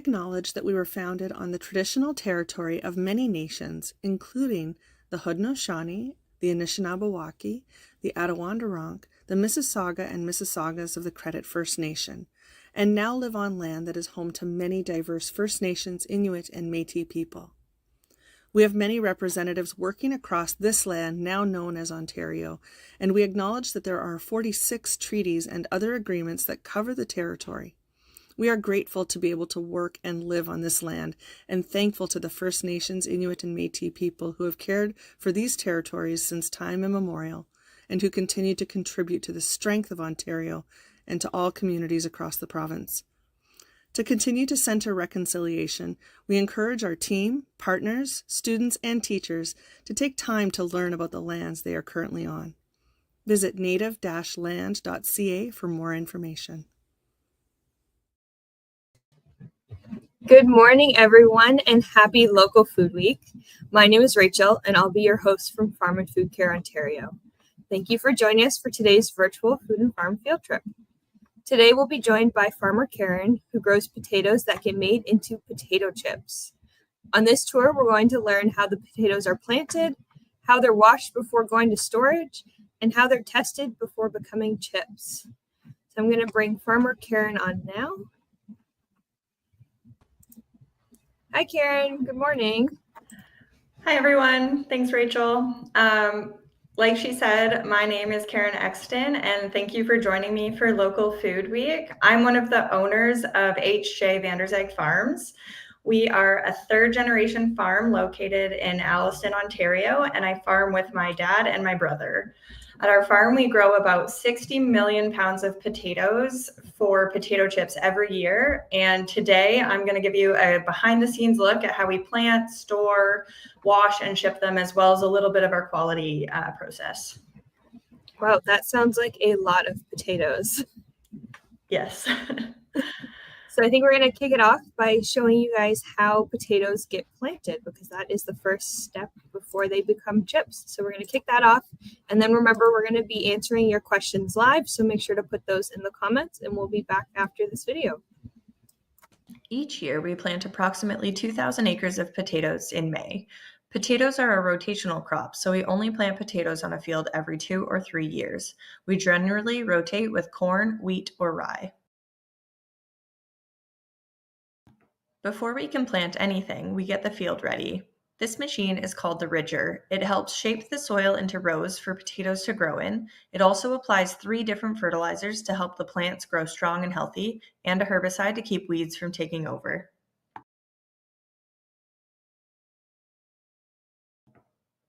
acknowledge that we were founded on the traditional territory of many nations, including the Haudenosaunee, the Anishinaabe, the Attawandaronk, the Mississauga and Mississaugas of the Credit First Nation, and now live on land that is home to many diverse First Nations, Inuit, and Métis people. We have many representatives working across this land now known as Ontario, and we acknowledge that there are 46 treaties and other agreements that cover the territory. We are grateful to be able to work and live on this land, and thankful to the First Nations, Inuit, and Métis people who have cared for these territories since time immemorial, and who continue to contribute to the strength of Ontario and to all communities across the province. To continue to center reconciliation, we encourage our team, partners, students, and teachers to take time to learn about the lands they are currently on. Visit native-land.ca for more information. Good morning, everyone, and happy Local Food Week. My name is Rachel, and I'll be your host from Farm and Food Care Ontario. Thank you for joining us for today's virtual food and farm field trip. Today, we'll be joined by farmer Karen, who grows potatoes that get made into potato chips. On this tour, we're going to learn how the potatoes are planted, how they're washed before going to storage, and how they're tested before becoming chips. So I'm going to bring farmer Karen on now. Hi, Karen. Good morning. Hi, everyone. Thanks, Rachel. Like she said, my name is Karen Exton, and thank you for joining me for Local Food Week. I'm one of the owners of H.J. Vanderzeg Farms. We are a third-generation farm located in Alliston, Ontario, and I farm with my dad and my brother. At our farm, we grow about 60 million pounds of potatoes for potato chips every year. And today I'm going to give you a behind-the-scenes look at how we plant, store, wash, and ship them, as well as a little bit of our quality process. Wow, that sounds like a lot of potatoes. Yes. So I think we're going to kick it off by showing you guys how potatoes get planted, because that is the first step before they become chips. So we're going to kick that off. And then remember, we're going to be answering your questions live. So make sure to put those in the comments, and we'll be back after this video. Each year, we plant approximately 2,000 acres of potatoes in May. Potatoes are a rotational crop, so we only plant potatoes on a field every 2 or 3 years. We generally rotate with corn, wheat, or rye. Before we can plant anything, we get the field ready. This machine is called the ridger. It helps shape the soil into rows for potatoes to grow in. It also applies 3 different fertilizers to help the plants grow strong and healthy, and a herbicide to keep weeds from taking over.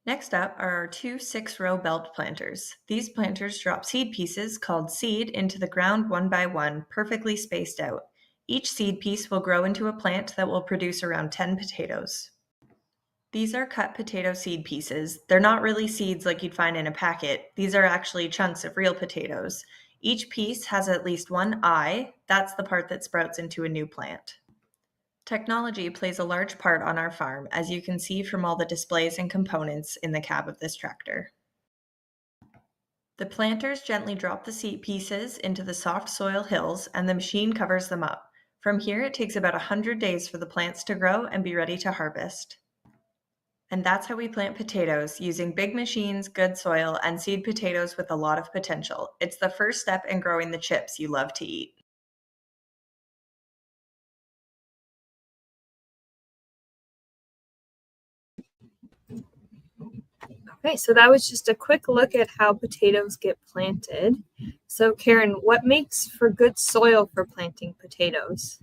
Next up are our 2 6-row belt planters. These planters drop seed pieces called seed into the ground one by one, perfectly spaced out. Each seed piece will grow into a plant that will produce around 10 potatoes. These are cut potato seed pieces. They're not really seeds like you'd find in a packet. These are actually chunks of real potatoes. Each piece has at least one eye. That's the part that sprouts into a new plant. Technology plays a large part on our farm, as you can see from all the displays and components in the cab of this tractor. The planters gently drop the seed pieces into the soft soil hills, and the machine covers them up. From here, it takes about 100 days for the plants to grow and be ready to harvest. And that's how we plant potatoes, using big machines, good soil, and seed potatoes with a lot of potential. It's the first step in growing the chips you love to eat. Okay, so that was just a quick look at how potatoes get planted. So Karen, what makes for good soil for planting potatoes?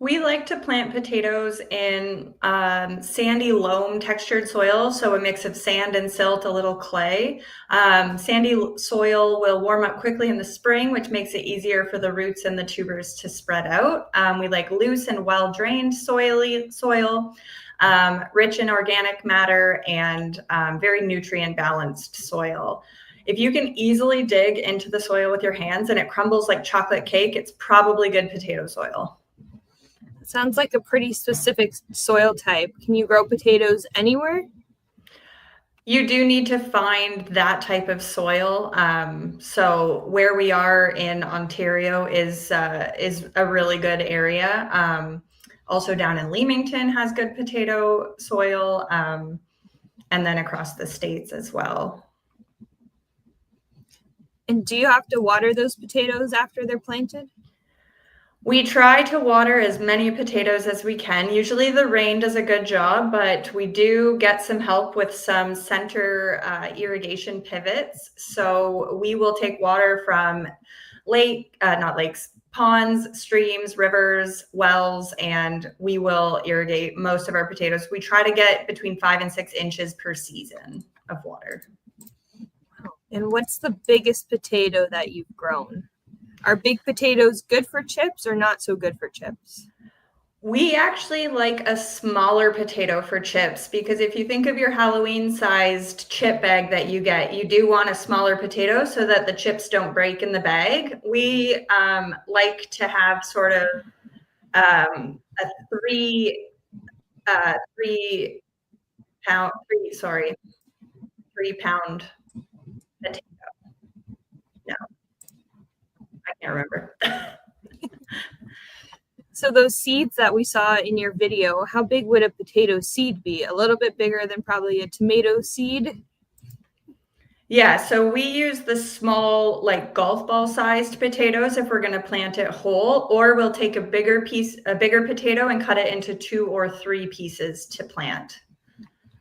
We like to plant potatoes in sandy loam textured soil, so a mix of sand and silt, a little clay. Sandy soil will warm up quickly in the spring, which makes it easier for the roots and the tubers to spread out. We like loose and well-drained soil, rich in organic matter, and very nutrient balanced soil. If you can easily dig into the soil with your hands and it crumbles like chocolate cake, it's probably good potato soil. Sounds like a pretty specific soil type. Can you grow potatoes anywhere? You do need to find that type of soil. So where we are in Ontario is a really good area. Also down in Leamington has good potato soil, and then across the states as well. And do you have to water those potatoes after they're planted? We try to water as many potatoes as we can. Usually the rain does a good job, but we do get some help with some center irrigation pivots. So we will take water from ponds, streams, rivers, wells, and we will irrigate most of our potatoes. We try to get between 5 and 6 inches per season of water. And what's the biggest potato that you've grown? Are big potatoes good for chips or not so good for chips? We actually like a smaller potato for chips because if you think of your Halloween sized chip bag that you get, you do want a smaller potato so that the chips don't break in the bag. We like to have sort of a 3 pound potato. No, I can't remember. So those seeds that we saw in your video, how big would a potato seed be? A little bit bigger than probably a tomato seed? Yeah, so we use the small, like golf ball sized potatoes if we're going to plant it whole, or we'll take a bigger potato and cut it into 2 or 3 pieces to plant.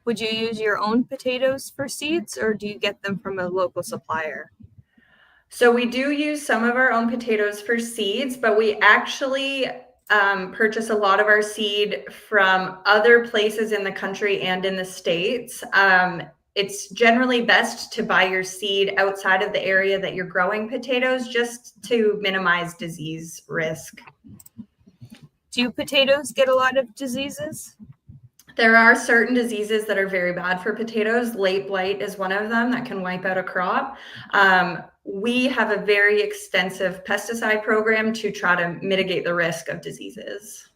Would you use your own potatoes for seeds or do you get them from a local supplier? So we do use some of our own potatoes for seeds, but we actually purchase a lot of our seed from other places in the country and in the States. It's generally best to buy your seed outside of the area that you're growing potatoes just to minimize disease risk. Do potatoes get a lot of diseases? There are certain diseases that are very bad for potatoes. Late blight is one of them that can wipe out a crop. We have a very extensive pesticide program to try to mitigate the risk of diseases.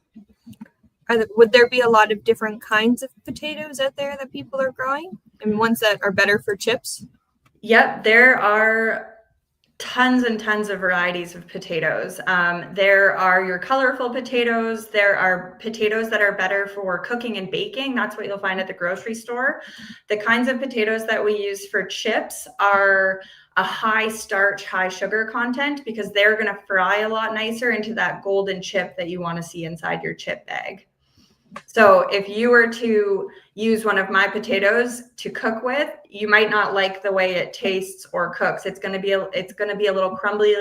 Would there be a lot of different kinds of potatoes out there that people are growing and ones that are better for chips? Yep, there are tons and tons of varieties of potatoes. There are your colorful potatoes. There are potatoes that are better for cooking and baking. That's what you'll find at the grocery store. The kinds of potatoes that we use for chips are a high starch, high sugar content because they're going to fry a lot nicer into that golden chip that you want to see inside your chip bag. So if you were to use one of my potatoes to cook with, you might not like the way it tastes or cooks. It's going to be a little crumbly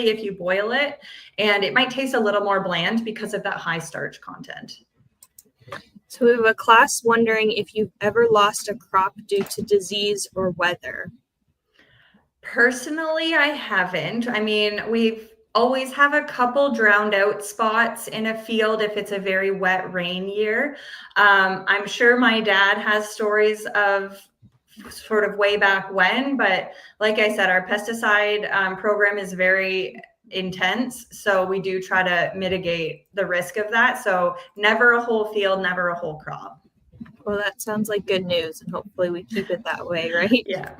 if you boil it, and it might taste a little more bland because of that high starch content. So we have a class wondering if you've ever lost a crop due to disease or weather. Personally, I haven't. I mean, we've always have a couple drowned out spots in a field if it's a very wet rain year. I'm sure my dad has stories of sort of way back when, but like I said, our pesticide program is very intense. So we do try to mitigate the risk of that. So never a whole field, never a whole crop. Well, that sounds like good news, and hopefully we keep it that way, right? Yeah.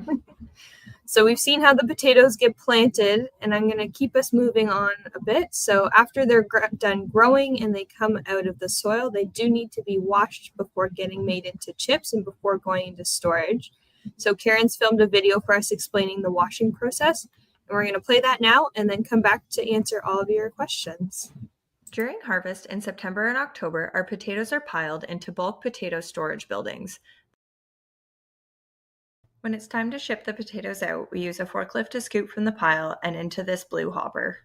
So we've seen how the potatoes get planted, and I'm going to keep us moving on a bit. So after they're done growing and they come out of the soil, they do need to be washed before getting made into chips and before going into storage. So Karen's filmed a video for us explaining the washing process, and we're going to play that now and then come back to answer all of your questions. During harvest in September and October, our potatoes are piled into bulk potato storage buildings. When it's time to ship the potatoes out, we use a forklift to scoop from the pile and into this blue hopper.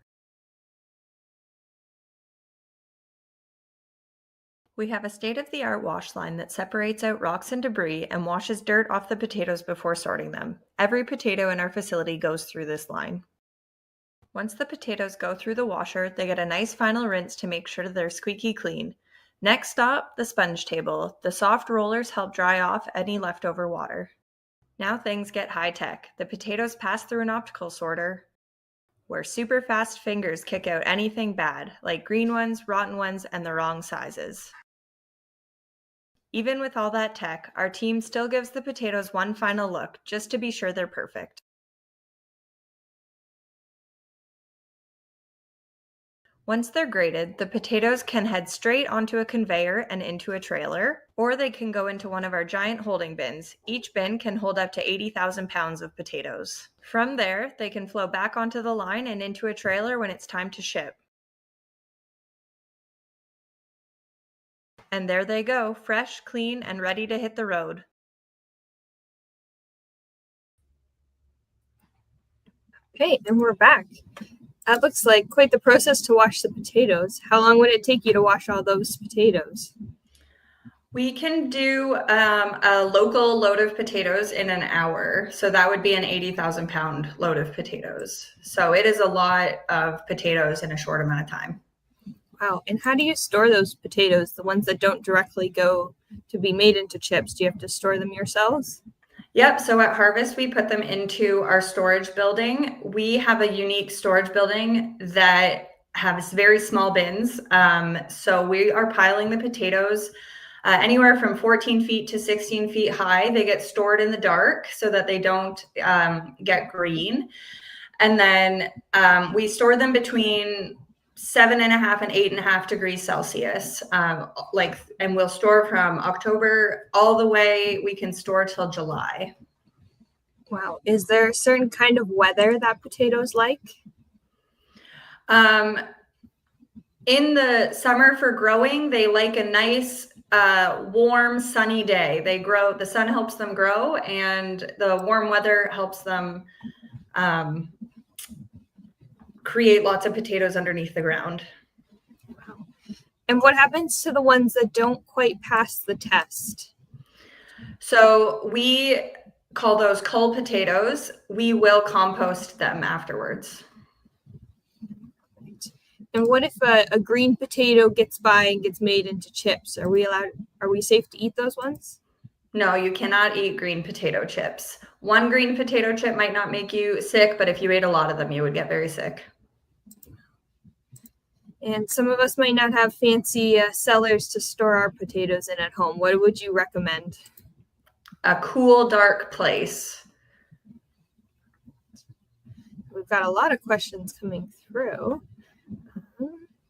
We have a state-of-the-art wash line that separates out rocks and debris and washes dirt off the potatoes before sorting them. Every potato in our facility goes through this line. Once the potatoes go through the washer, they get a nice final rinse to make sure they're squeaky clean. Next stop, the sponge table. The soft rollers help dry off any leftover water. Now things get high-tech. The potatoes pass through an optical sorter where super fast fingers kick out anything bad, like green ones, rotten ones, and the wrong sizes. Even with all that tech, our team still gives the potatoes one final look, just to be sure they're perfect. Once they're graded, the potatoes can head straight onto a conveyor and into a trailer, or they can go into one of our giant holding bins. Each bin can hold up to 80,000 pounds of potatoes. From there, they can flow back onto the line and into a trailer when it's time to ship. And there they go, fresh, clean, and ready to hit the road. Okay, and we're back. That looks like quite the process to wash the potatoes. How long would it take you to wash all those potatoes? We can do a local load of potatoes in an hour. So that would be an 80,000 pound load of potatoes. So it is a lot of potatoes in a short amount of time. Wow, and how do you store those potatoes, the ones that don't directly go to be made into chips? Do you have to store them yourselves? Yep, so at Harvest, we put them into our storage building. We have a unique storage building that has very small bins. So we are piling the potatoes anywhere from 14 feet to 16 feet high. They get stored in the dark so that they don't get green. And then we store them between 7.5 and 8.5 degrees Celsius. And we'll store from October all the way, we can store till July. Wow. Is there a certain kind of weather that potatoes like? In the summer for growing, they like a nice, warm, sunny day. They grow, the sun helps them grow, and the warm weather helps them create lots of potatoes underneath the ground. Wow. And what happens to the ones that don't quite pass the test? So we call those cull potatoes. We will compost them afterwards. And what if a green potato gets by and gets made into chips? Are we safe to eat those ones? No, you cannot eat green potato chips. One green potato chip might not make you sick, but if you ate a lot of them, you would get very sick. And some of us might not have fancy cellars to store our potatoes in at home. What would you recommend? A cool, dark place. We've got a lot of questions coming through.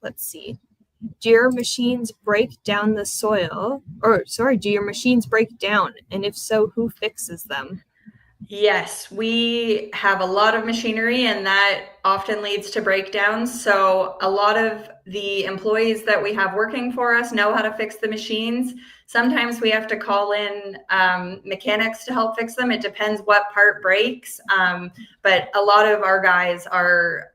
Let's see. Do your machines break down the soil? Do your machines break down? And if so, who fixes them? Yes, we have a lot of machinery, and that often leads to breakdowns. So a lot of the employees that we have working for us know how to fix the machines. Sometimes we have to call in mechanics to help fix them. It depends what part breaks. But a lot of our guys are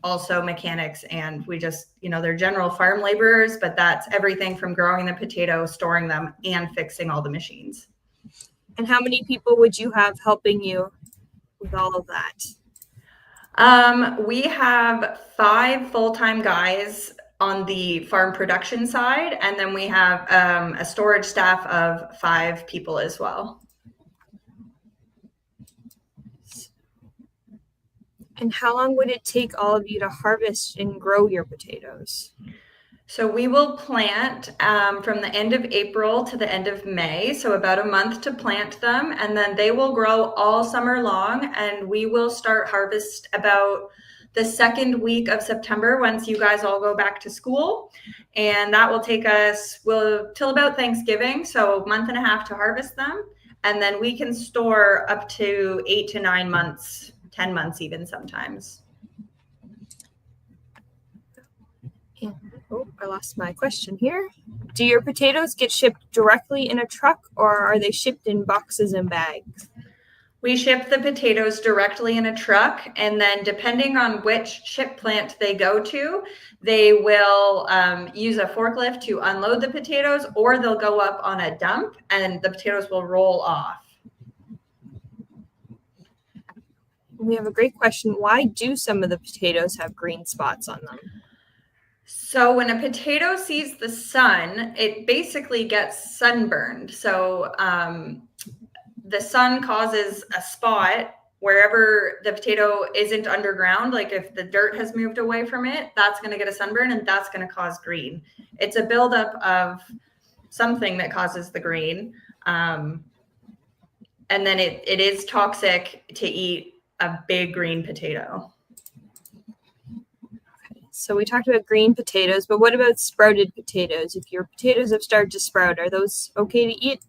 also mechanics, and we just, they're general farm laborers, but that's everything from growing the potato, storing them, and fixing all the machines. And how many people would you have helping you with all of that? We have 5 full-time guys on the farm production side, and then we have a storage staff of 5 people as well. And how long would it take all of you to harvest and grow your potatoes? So we will plant from the end of April to the end of May, so about a month to plant them, and then they will grow all summer long, and we will start harvest about the second week of September once you guys all go back to school, and that will take us till about Thanksgiving, so a month and a half to harvest them, and then we can store up to 8 to 9 months, 10 months even sometimes. Oh, I lost my question here. Do your potatoes get shipped directly in a truck, or are they shipped in boxes and bags? We ship the potatoes directly in a truck, and then depending on which chip plant they go to, they will use a forklift to unload the potatoes, or they'll go up on a dump and the potatoes will roll off. We have a great question. Why do some of the potatoes have green spots on them? So when a potato sees the sun, it basically gets sunburned. So the sun causes a spot wherever the potato isn't underground. Like if the dirt has moved away from it, that's going to get a sunburn, and that's going to cause green. It's a buildup of something that causes the green. And then it is toxic to eat a big green potato. So we talked about green potatoes, but what about sprouted potatoes? If your potatoes have started to sprout, are those okay to eat?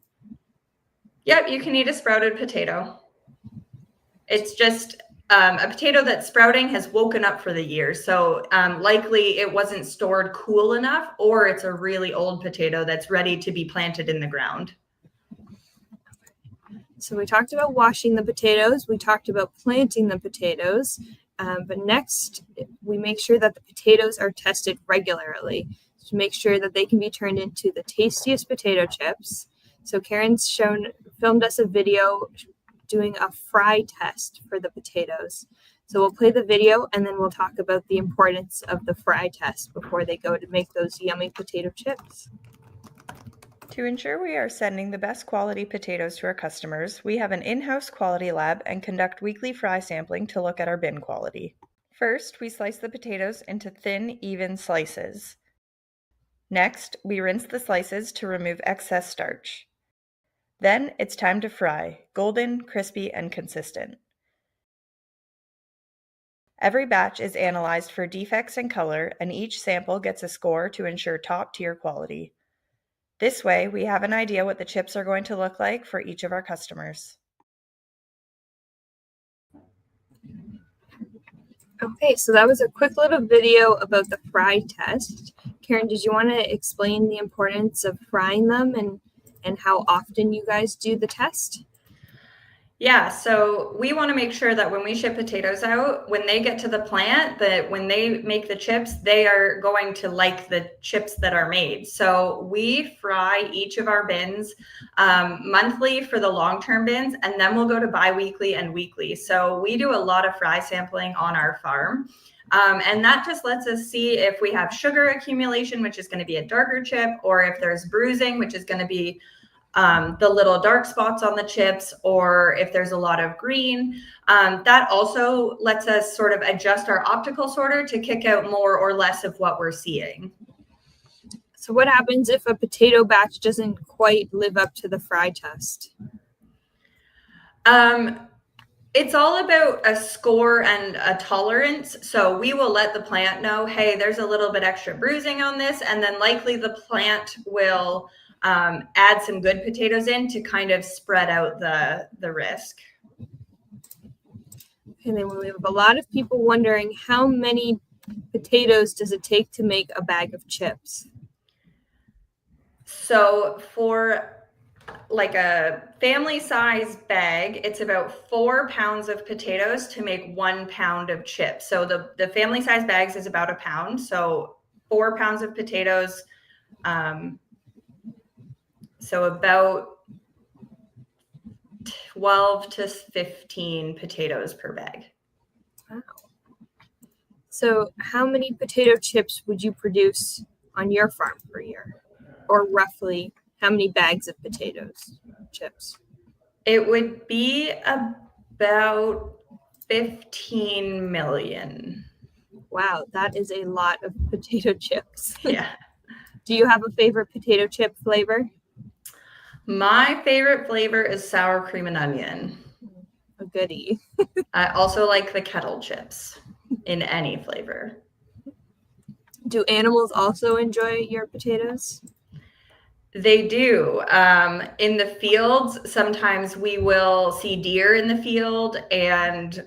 Yep, you can eat a sprouted potato. It's just a potato that's sprouting has woken up for the year. So likely it wasn't stored cool enough, or it's a really old potato that's ready to be planted in the ground. So we talked about washing the potatoes. We talked about planting the potatoes. But next, we make sure that the potatoes are tested regularly to make sure that they can be turned into the tastiest potato chips. So Karen's filmed us a video doing a fry test for the potatoes. So we'll play the video and then we'll talk about the importance of the fry test before they go to make those yummy potato chips. To ensure we are sending the best quality potatoes to our customers, we have an in-house quality lab and conduct weekly fry sampling to look at our bin quality. First, we slice the potatoes into thin, even slices. Next, we rinse the slices to remove excess starch. Then it's time to fry, golden, crispy, and consistent. Every batch is analyzed for defects in color, and each sample gets a score to ensure top-tier quality. This way, we have an idea what the chips are going to look like for each of our customers. Okay, so that was a quick little video about the fry test. Karen, did you want to explain the importance of frying them and how often you guys do the test? Yeah, so we want to make sure that when we ship potatoes out, when they get to the plant, that when they make the chips, they are going to like the chips that are made. So we fry each of our bins monthly for the long-term bins, and then we'll go to bi-weekly and weekly. So we do a lot of fry sampling on our farm. And that just lets us see if we have sugar accumulation, which is going to be a darker chip, or if there's bruising, which is going to be the little dark spots on the chips, or if there's a lot of green. That also lets us sort of adjust our optical sorter to kick out more or less of what we're seeing. So what happens if a potato batch doesn't quite live up to the fry test? It's all about a score and a tolerance. So we will let the plant know, hey, there's a little bit extra bruising on this, and then likely the plant will add some good potatoes in to kind of spread out the risk. And then we have a lot of people wondering, how many potatoes does it take to make a bag of chips? So for like a family size bag, it's about 4 pounds of potatoes to make 1 pound of chips. So the family size bags is about a pound. So 4 pounds of potatoes, so about 12 to 15 potatoes per bag. Wow. So how many potato chips would you produce on your farm per year? Or roughly, how many bags of potatoes chips? It would be about 15 million. Wow, that is a lot of potato chips. Yeah. Do you have a favorite potato chip flavor? My favorite flavor is sour cream and onion. A goodie. I also like the kettle chips in any flavor. Do animals also enjoy your potatoes? They do. In the fields, sometimes we will see deer in the field, and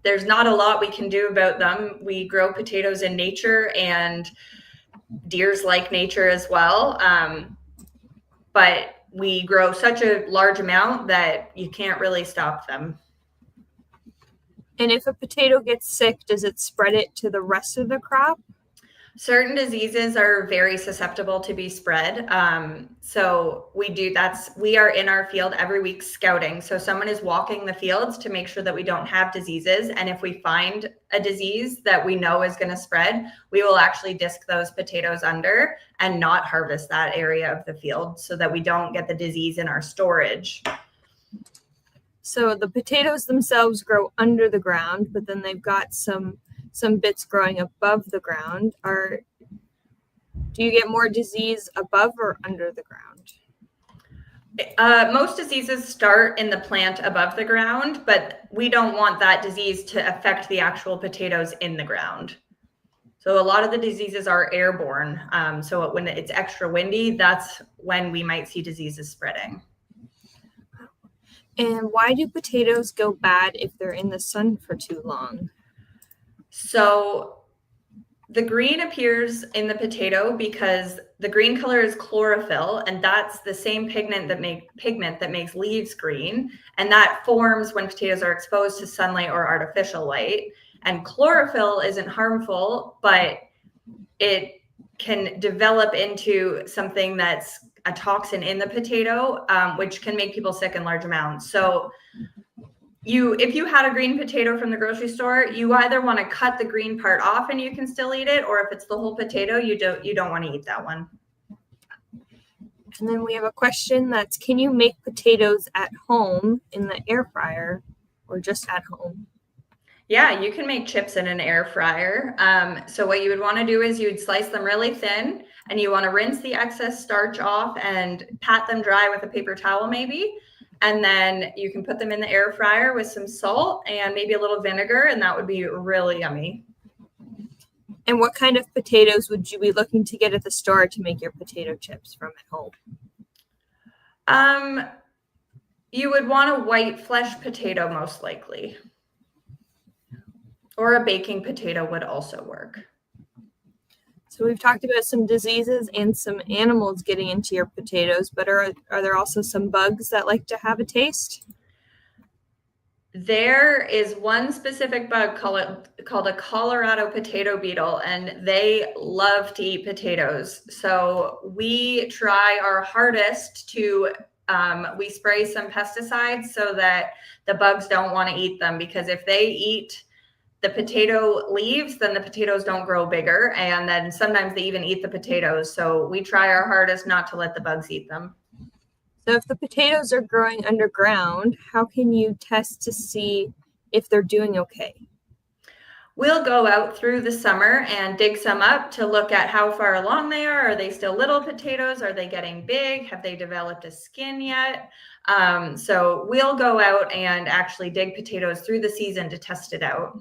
there's not a lot we can do about them. We grow potatoes in nature, and deers like nature as well. But we grow such a large amount that you can't really stop them. And if a potato gets sick, does it spread it to the rest of the crop? Certain diseases are very susceptible to be spread. So we are in our field every week scouting. So someone is walking the fields to make sure that we don't have diseases. And if we find a disease that we know is going to spread, we will actually disc those potatoes under and not harvest that area of the field so that we don't get the disease in our storage. So the potatoes themselves grow under the ground, but then they've got some bits growing above the ground. Do you get more disease above or under the ground? Most diseases start in the plant above the ground, but we don't want that disease to affect the actual potatoes in the ground. So a lot of the diseases are airborne. So when it's extra windy, that's when we might see diseases spreading. And why do potatoes go bad if they're in the sun for too long? So the green appears in the potato because the green color is chlorophyll, and that's the same pigment that makes leaves green, and that forms when potatoes are exposed to sunlight or artificial light. And chlorophyll isn't harmful, but it can develop into something that's a toxin in the potato, which can make people sick in large amounts. So if you had a green potato from the grocery store, you either want to cut the green part off and you can still eat it, or if it's the whole potato, you don't want to eat that one. And then we have a question that's, can you make potatoes at home in the air fryer or just at home? Yeah, you can make chips in an air fryer. So what you would want to do is you would slice them really thin, and you want to rinse the excess starch off and pat them dry with a paper towel maybe. And then you can put them in the air fryer with some salt and maybe a little vinegar, and that would be really yummy. And what kind of potatoes would you be looking to get at the store to make your potato chips from at home? You would want a white flesh potato most likely. Or a baking potato would also work. So we've talked about some diseases and some animals getting into your potatoes, but are there also some bugs that like to have a taste? There is one specific bug called a Colorado potato beetle, and they love to eat potatoes. So we try our hardest to we spray some pesticides so that the bugs don't want to eat them, because if they eat the potato leaves, then the potatoes don't grow bigger, and then sometimes they even eat the potatoes. So we try our hardest not to let the bugs eat them. So if the potatoes are growing underground, how can you test to see if they're doing okay? We'll go out through the summer and dig some up to look at how far along they are. Are they still little potatoes? Are they getting big? Have they developed a skin yet? So we'll go out and actually dig potatoes through the season to test it out.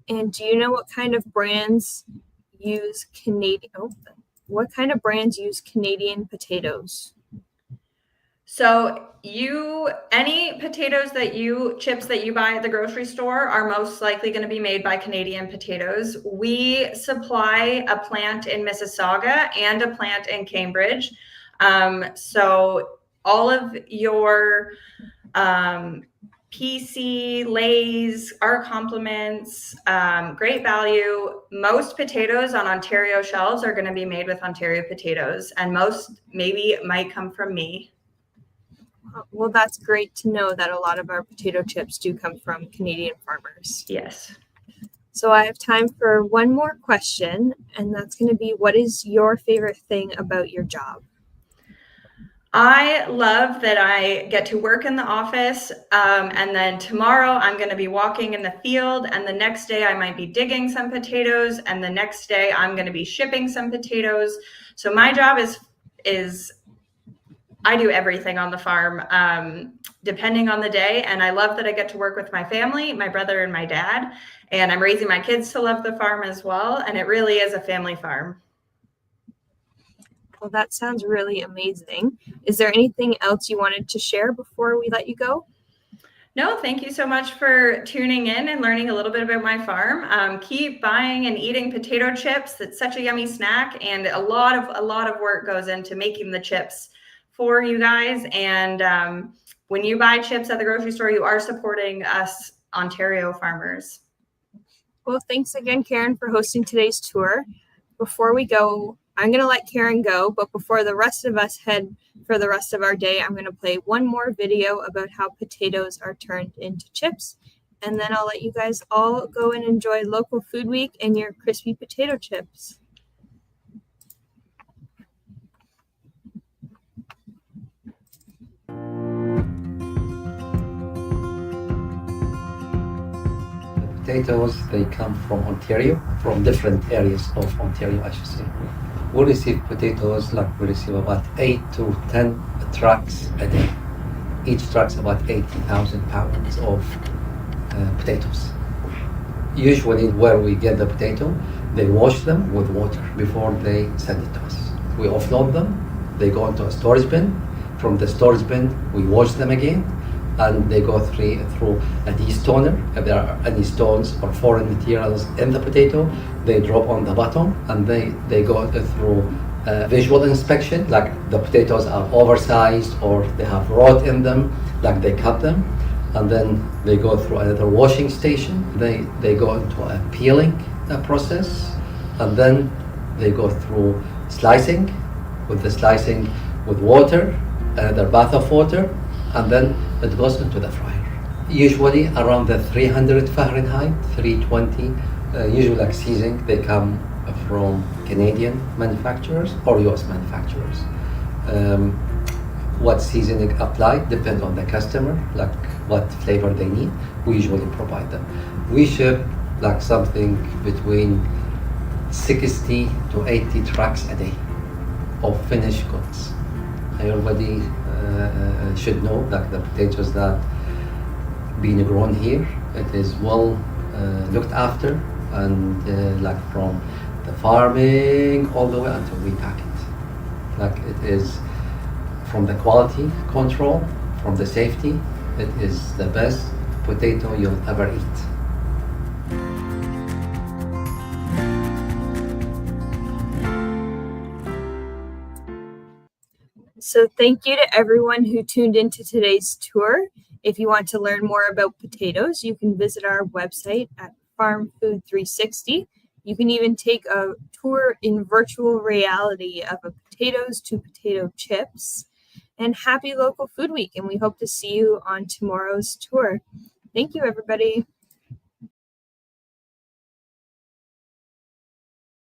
And do you know what kind of brands use Canadian potatoes? So any potatoes chips that you buy at the grocery store are most likely going to be made by Canadian potatoes. We supply a plant in Mississauga and a plant in Cambridge. So all of your PC, Lay's, our compliments, Great Value. Most potatoes on Ontario shelves are going to be made with Ontario potatoes, and most maybe might come from me. Well, that's great to know that a lot of our potato chips do come from Canadian farmers. Yes. So I have time for one more question, and that's going to be, what is your favorite thing about your job? I love that I get to work in the office, and then tomorrow I'm going to be walking in the field, and the next day I might be digging some potatoes, and the next day I'm going to be shipping some potatoes. So my job is I do everything on the farm, depending on the day, and I love that I get to work with my family, my brother and my dad, and I'm raising my kids to love the farm as well, and it really is a family farm. Well, that sounds really amazing. Is there anything else you wanted to share before we let you go? No, thank you so much for tuning in and learning a little bit about my farm. Keep buying and eating potato chips. It's such a yummy snack, and a lot of work goes into making the chips for you guys. And when you buy chips at the grocery store, you are supporting us Ontario farmers. Well, thanks again, Karen, for hosting today's tour. Before we go, I'm going to let Karen go, but before the rest of us head for the rest of our day, I'm going to play one more video about how potatoes are turned into chips, and then I'll let you guys all go and enjoy local food week and your crispy potato chips. Potatoes, they come from Ontario, from different areas of Ontario, I should say. We receive potatoes, like we receive about 8 to 10 trucks a day. Each truck's about 80,000 pounds of potatoes. Usually where we get the potato, they wash them with water before they send it to us. We offload them, they go into a storage bin. From the storage bin, we wash them again, and they go through a destoner. If there are any stones or foreign materials in the potato, they drop on the bottom, and they go through visual inspection, like the potatoes are oversized or they have rot in them, like they cut them, and then they go through another washing station. They go into a peeling process, and then they go through slicing, with water, another bath of water, and then it goes into the fryer. Usually around the 300 Fahrenheit, 320, usually like seasoning, they come from Canadian manufacturers or US manufacturers. What seasoning applied depends on the customer, like what flavor they need. We usually provide them. We ship like something between 60 to 80 trucks a day of finished goods. Everybody should know that the potatoes that being grown here, it is well looked after, and like from the farming all the way until we pack it. Like it is from the quality control, from the safety, it is the best potato you'll ever eat. So thank you to everyone who tuned into today's tour. If you want to learn more about potatoes, you can visit our website at Farm Food 360. You can even take a tour in virtual reality of a potatoes to potato chips. And happy local food week, and we hope to see you on tomorrow's tour. Thank you, everybody.